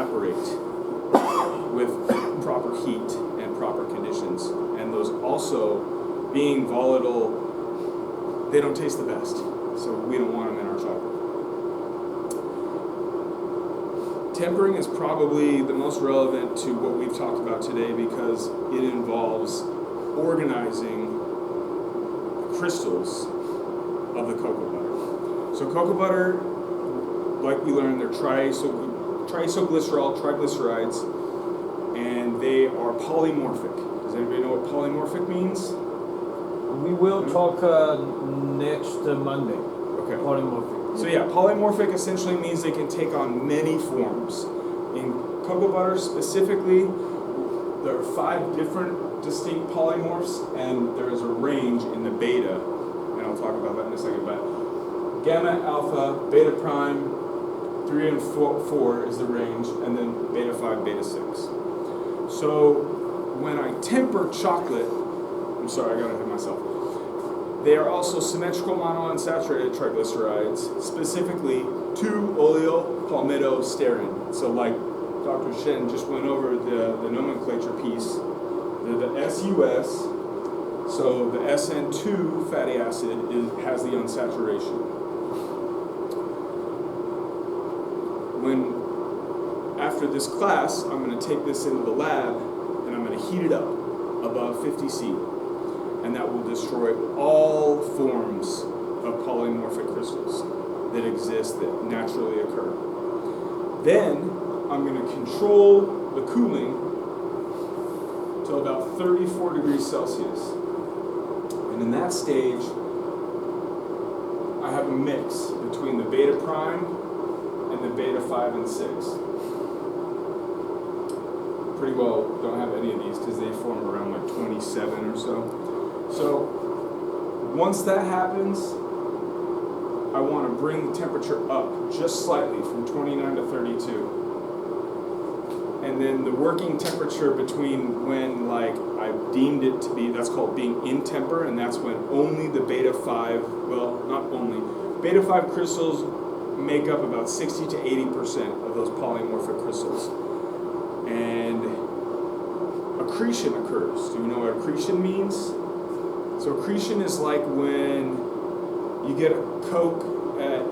evaporate with proper heat and proper conditions. And those also, being volatile, they don't taste the best. So we don't want them in our chocolate. Tempering is probably the most relevant to what we've talked about today because it involves organizing the crystals of the cocoa butter. So cocoa butter, like we learned, they're triisoglycerol, triglycerides, and they are polymorphic. Does anybody know what polymorphic means? We will talk next Monday. Okay. Polymorphic. So yeah, polymorphic essentially means they can take on many forms. In cocoa butter specifically, there are 5 different distinct polymorphs, and there is a range in the beta, and I'll talk about that in a second, but gamma, alpha, beta prime, 3 and 4 is the range, and then beta 5, beta 6. So when I temper chocolate, I'm sorry, I gotta hit myself. They are also symmetrical monounsaturated triglycerides, specifically 2-oleopalmitostearin. So like Dr. Shen just went over the nomenclature piece, they're the SUS, so the SN2 fatty acid has the unsaturation. After this class, I'm going to take this into the lab and I'm going to heat it up above 50 C. And that will destroy all forms of polymorphic crystals that exist that naturally occur. Then I'm going to control the cooling to about 34 degrees Celsius. And in that stage, I have a mix between the beta prime and the beta 5 and 6. Pretty well don't have any of these because they form around like 27 or so. So once that happens, I want to bring the temperature up just slightly from 29 to 32. And then the working temperature between when like I've deemed it to be, that's called being in temper, and that's when only the beta 5, well, not only, beta 5 crystals make up about 60 to 80% of those polymorphic crystals. And accretion occurs. Do you know what accretion means? So accretion is like when you get a Coke at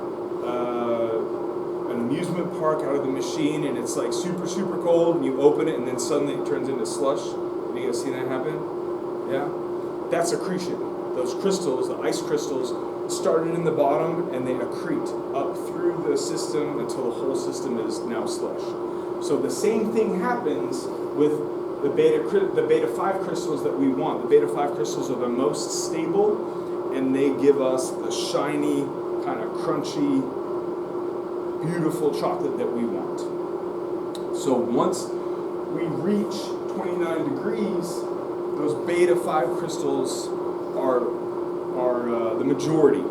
an amusement park out of the machine and it's like super, super cold and you open it and then suddenly it turns into slush. Have you guys seen that happen? Yeah? That's accretion. Those crystals, the ice crystals, started in the bottom and they accrete up through the system until the whole system is now slush. So the same thing happens with the beta 5 crystals that we want. The beta 5 crystals are the most stable, and they give us the shiny, kind of crunchy, beautiful chocolate that we want. So once we reach 29 degrees, those beta 5 crystals are the majority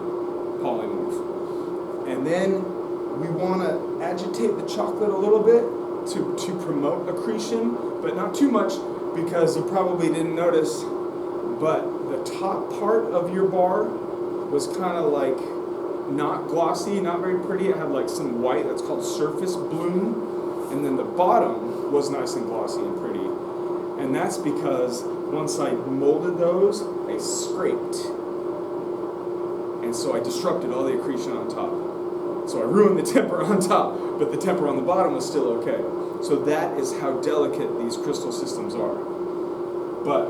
polymorph. And then we want to agitate the chocolate a little bit to promote accretion, but not too much, because you probably didn't notice, but the top part of your bar was kind of like not glossy, not very pretty. It had like some white, that's called surface bloom, and then the bottom was nice and glossy and pretty. And that's because once I molded those, I scraped. And so I disrupted all the accretion on top. So I ruined the temper on top, but the temper on the bottom was still okay. So that is how delicate these crystal systems are. But,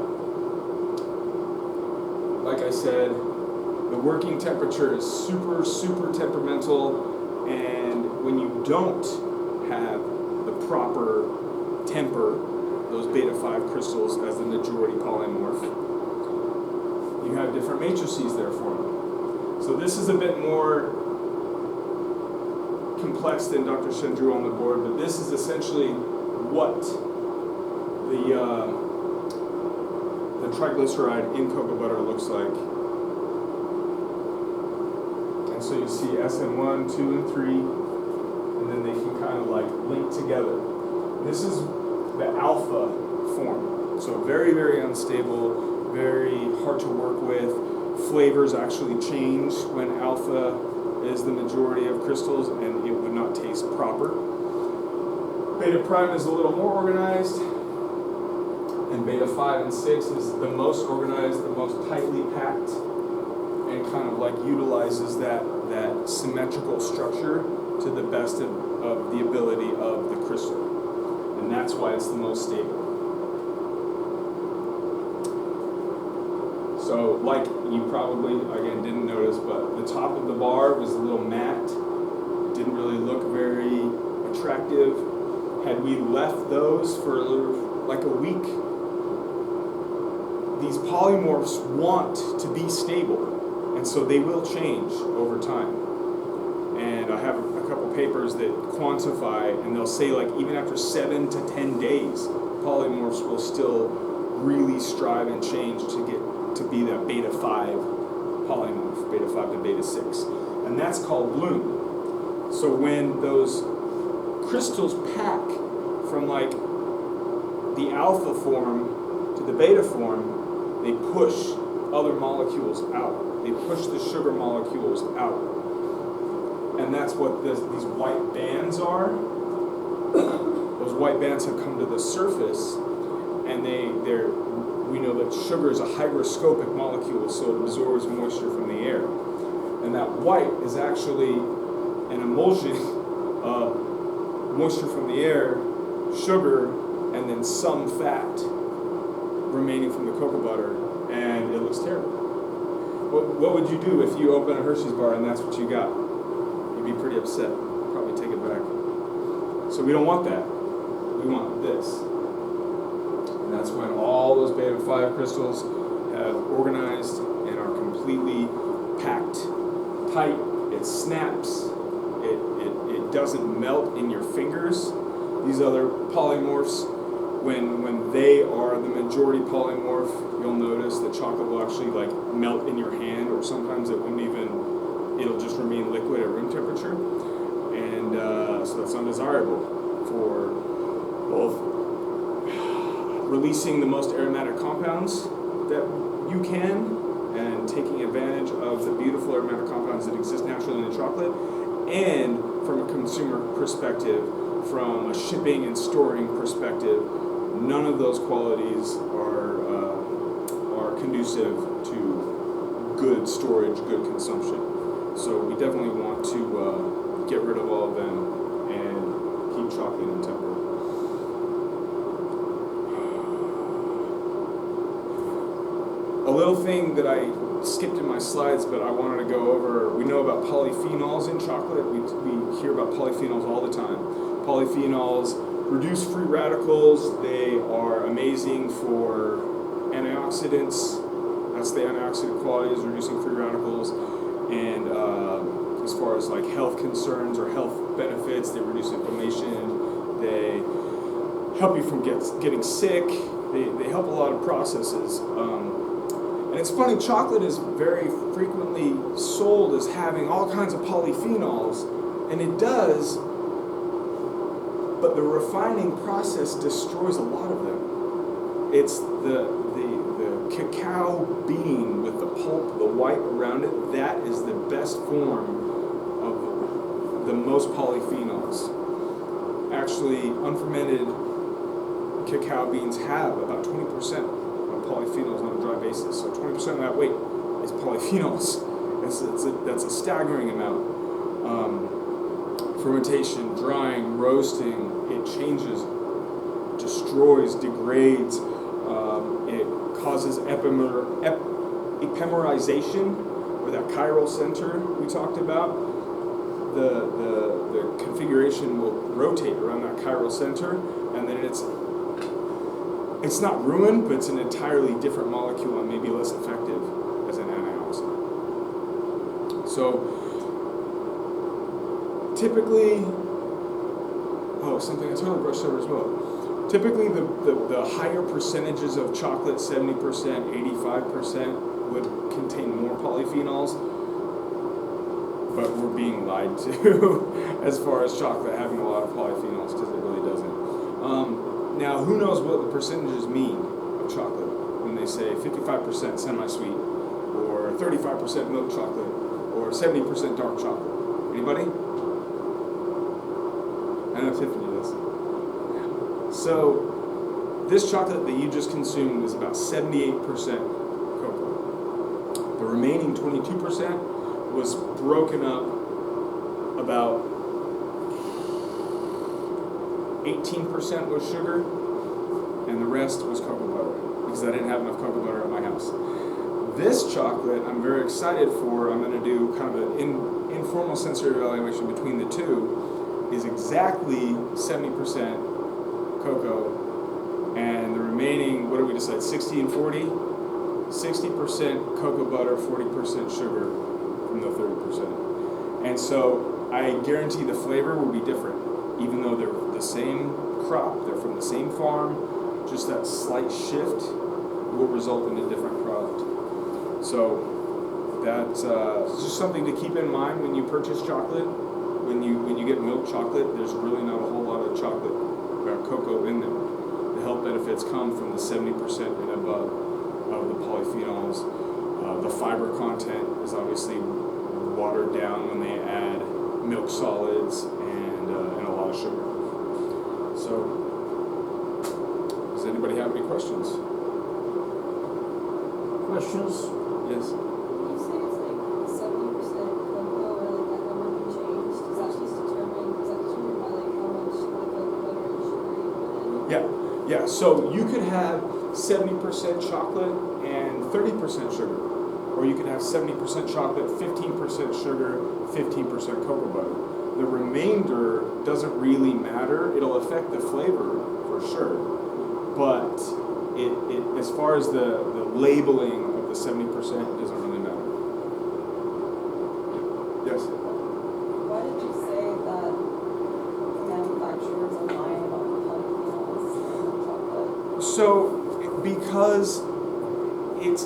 like I said, the working temperature is super, super temperamental, and when you don't have the proper temper, those beta 5 crystals as the majority polymorph, you have different matrices there for them. So this is a bit more complex than Dr. Shen drew on the board, but this is essentially what the triglyceride in cocoa butter looks like. And so you see SN1, 2, and 3, and then they can kind of like link together. This is the alpha form. So very, very unstable, very hard to work with. Flavors actually change when alpha is the majority of crystals, and it would not taste proper. Beta prime is a little more organized, and beta 5 and 6 is the most organized, the most tightly packed, and kind of like utilizes that symmetrical structure to the best of the ability of the crystal. And that's why it's the most stable. So like you probably, again, didn't notice, but the top of the bar was a little matte. It didn't really look very attractive. Had we left those for like a week, these polymorphs want to be stable, and so they will change over time. And I have a couple papers that quantify, and they'll say like even after 7 to 10 days, polymorphs will still really strive and change to get to be that beta 5 polymorph, beta 5 to beta 6. And that's called bloom. So when those crystals pack from like the alpha form to the beta form, they push other molecules out. They push the sugar molecules out. And that's what these white bands are. Those white bands have come to the surface, and we know that sugar is a hygroscopic molecule, so it absorbs moisture from the air. And that white is actually an emulsion of moisture from the air, sugar, and then some fat remaining from the cocoa butter, and it looks terrible. What would you do if you open a Hershey's bar and that's what you got? You'd be pretty upset. Probably take it back. So we don't want that. We want this. And that's when all those beta 5 crystals have organized and are completely packed tight. It snaps. It doesn't melt in your fingers. These other polymorphs, when they are the majority polymorph, you'll notice the chocolate will actually like melt in your hand, or sometimes it'll just remain liquid at room temperature. And so that's undesirable for both releasing the most aromatic compounds that you can and taking advantage of the beautiful aromatic compounds that exist naturally in the chocolate, and from a consumer perspective, from a shipping and storing perspective, none of those qualities are conducive to good storage, good consumption. So we definitely want to get rid of all of them and keep chocolate in temper. A little thing that I skipped in my slides, but I wanted to go over, we know about polyphenols in chocolate. We hear about polyphenols all the time. Polyphenols reduce free radicals. They are amazing for antioxidants. That's the antioxidant quality, is reducing free radicals. And as far as like health concerns or health benefits, they reduce inflammation. They help you from getting sick. They help a lot of processes. And it's funny, chocolate is very frequently sold as having all kinds of polyphenols, and it does, but the refining process destroys a lot of them. It's the cacao bean with the pulp, the white around it, that is the best form of the most polyphenols. Actually, unfermented cacao beans have about 20% of polyphenols on a dry basis. So 20% of that weight is polyphenols. That's a staggering amount. Fermentation, drying, roasting, it changes, destroys, degrades. It causes epimerization, or that chiral center we talked about. The configuration will rotate around that chiral center, and then it's not ruined, but it's an entirely different molecule and maybe less effective as an antioxidant. So typically, something I totally brushed over as well. Typically, the higher percentages of chocolate, 70%, 85%, would contain more polyphenols, but we're being lied to as far as chocolate having a lot of polyphenols, because it really doesn't. Now, who knows what the percentages mean of chocolate when they say 55% semi-sweet, or 35% milk chocolate, or 70% dark chocolate? Anybody? I know Tiffany does. So this chocolate that you just consumed is about 78% cocoa. The remaining 22% was broken up about 18% was sugar, and the rest was cocoa butter, because I didn't have enough cocoa butter at my house. This chocolate I'm very excited for. I'm going to do kind of an informal sensory evaluation between the two. Is exactly 70% cocoa, and the remaining, what did we decide, 60 and 40? 60% cocoa butter, 40% sugar from the 30%. And so I guarantee the flavor will be different, even though they're the same crop, they're from the same farm, just that slight shift will result in a different product. So that's just something to keep in mind when you purchase chocolate. When you get milk chocolate, there's really not a whole lot of chocolate cocoa in them. The health benefits come from the 70% and above of the polyphenols. The fiber content is obviously watered down when they add milk solids and a lot of sugar. So, does anybody have any questions? Questions? Yes. You say it's like 70% cocoa, or like that number can change. Is that determined by like how much cocoa butter and sugar you put in? Yeah. So you could have 70% chocolate and 30% sugar, or you could have 70% chocolate, 15% sugar, 15% cocoa butter. The remainder doesn't really matter. It'll affect the flavor for sure, but it as far as the labeling of the 70%, it doesn't really matter. Yes. Why did you say that manufacturers are lying about the polyphenols in the chocolate? So, because it's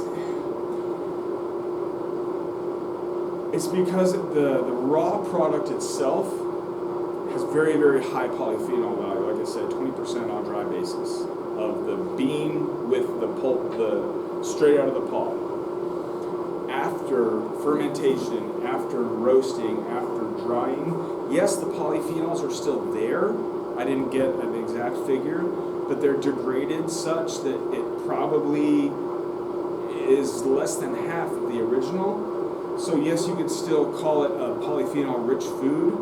because the raw product itself has very, very high polyphenol value. Like I said, 20% on dry basis of the bean with the pulp, straight out of the pod. After fermentation, after roasting, after drying, yes, the polyphenols are still there. I didn't get an exact figure, but they're degraded such that it probably is less than half of the original. So yes, you could still call it a polyphenol-rich food,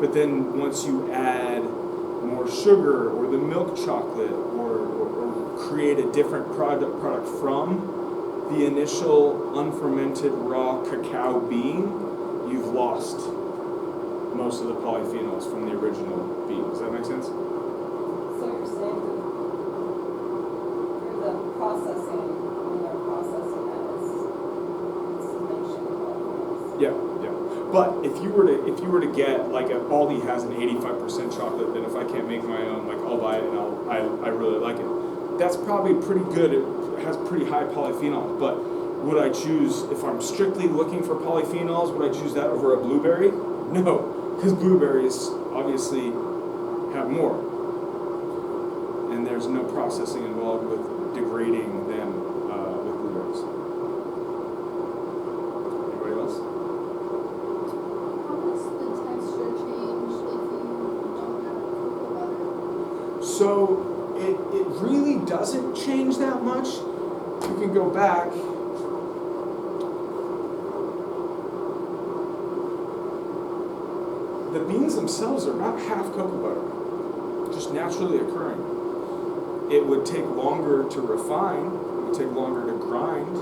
but then once you add more sugar or the milk chocolate or create a different product from the initial unfermented raw cacao bean, you've lost most of the polyphenols from the original bean. Does that make sense? So you're saying that through the processing, when they're processing that, it's mentioned polyphenols. Yeah. But if you were to get, like, Aldi has an 85% chocolate, then if I can't make my own, like, I'll buy it and I really like it. That's probably pretty good. It has pretty high polyphenols. But would I choose, if I'm strictly looking for polyphenols, would I choose that over a blueberry? No, because blueberries obviously have more, and there's no processing involved with degrading them with blueberries. Anybody else? How does the texture change if you don't have cocoa butter? So it really doesn't change that much. You can go back. The beans themselves are about half cocoa butter, just naturally occurring. It would take longer to refine, it would take longer to grind,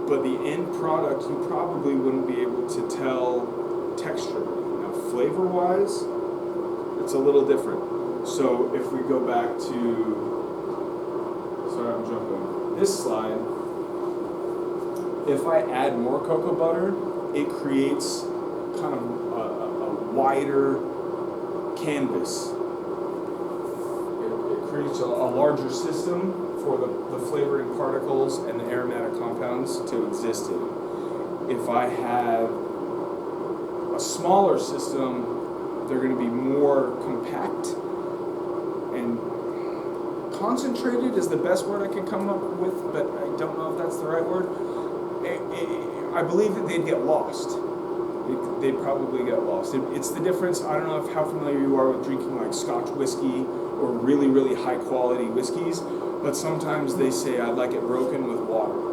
but the end product you probably wouldn't be able to tell texture. Now, flavor-wise, it's a little different. So if we go back to, sorry, I'm jumping, this slide, if I add more cocoa butter, it creates kind of a wider canvas. It creates a larger system for the flavoring particles and the aromatic compounds to exist in. If I have a smaller system, they're going to be more compact and concentrated is the best word I can come up with, but I don't know if that's the right word. I believe that they'd get lost. They'd probably get lost. It's the difference. I don't know how familiar you are with drinking like Scotch whiskey or really, really high quality whiskeys, but sometimes they say, I'd like it broken with water.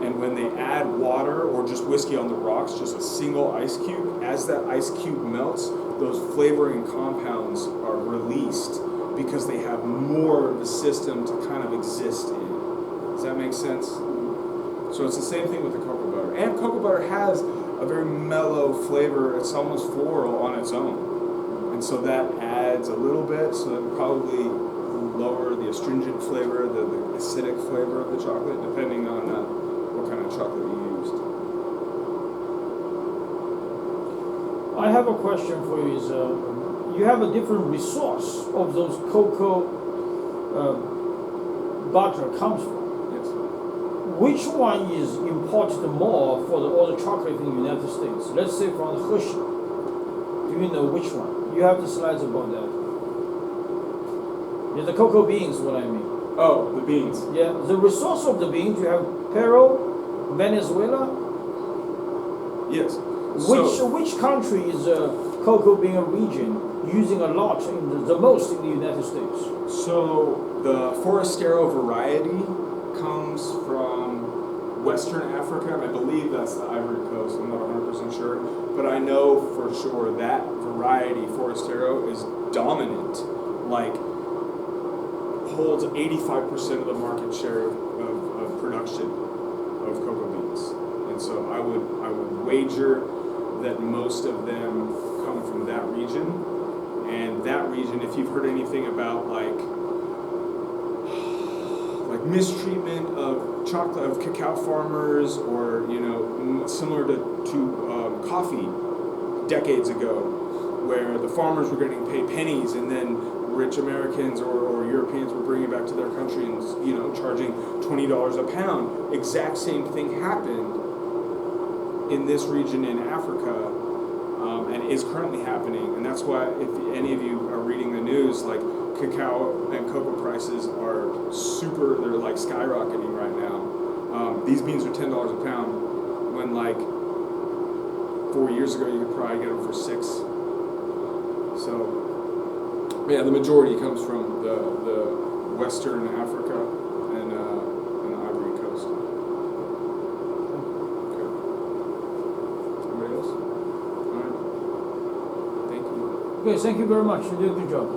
And when they add water or just whiskey on the rocks, just a single ice cube, as that ice cube melts, those flavoring compounds are released because they have more of the system to kind of exist in. Does that make sense? So it's the same thing with the cocoa butter. And cocoa butter has a very mellow flavor. It's almost floral on its own. And so that adds a little bit, so that would probably lower the astringent flavor, the acidic flavor of the chocolate, depending on what kind of chocolate you used. I have a question for you. Is you have a different resource of those cocoa butter comes from. Yes. Which one is imported more for all the chocolate in the United States? Let's say from Hershey. Do you know which one? You have the slides about that. Yeah, the cocoa beans, what I mean. Oh, the beans. Yeah, the resource of the beans, you have Peru, Venezuela. Yes. Which country is cocoa bean region using a lot in the most in the United States? So the Forastero variety comes from Western Africa, and I believe that's the Ivory Coast. I'm not 100% sure, but I know for sure that variety, Forastero, is dominant. Like, holds 85% of the market share of production of cocoa beans. And so I would wager that most of them come from that region. And that region, if you've heard anything about like mistreatment of chocolate, of cacao farmers, or similar to coffee decades ago, where the farmers were getting paid pennies, and then rich Americans or Europeans were bringing it back to their country and charging $20 a pound. Exact same thing happened in this region in Africa, and is currently happening. And that's why, if any of you are reading the news, like cacao and cocoa prices are they're like skyrocketing right now. These beans are $10 a pound, when like 4 years ago you could probably get them for $6. So yeah, the majority comes from the Western Africa and the Ivory Coast. Okay. Anybody else? All right. Thank you. Okay, thank you very much. You did a good job.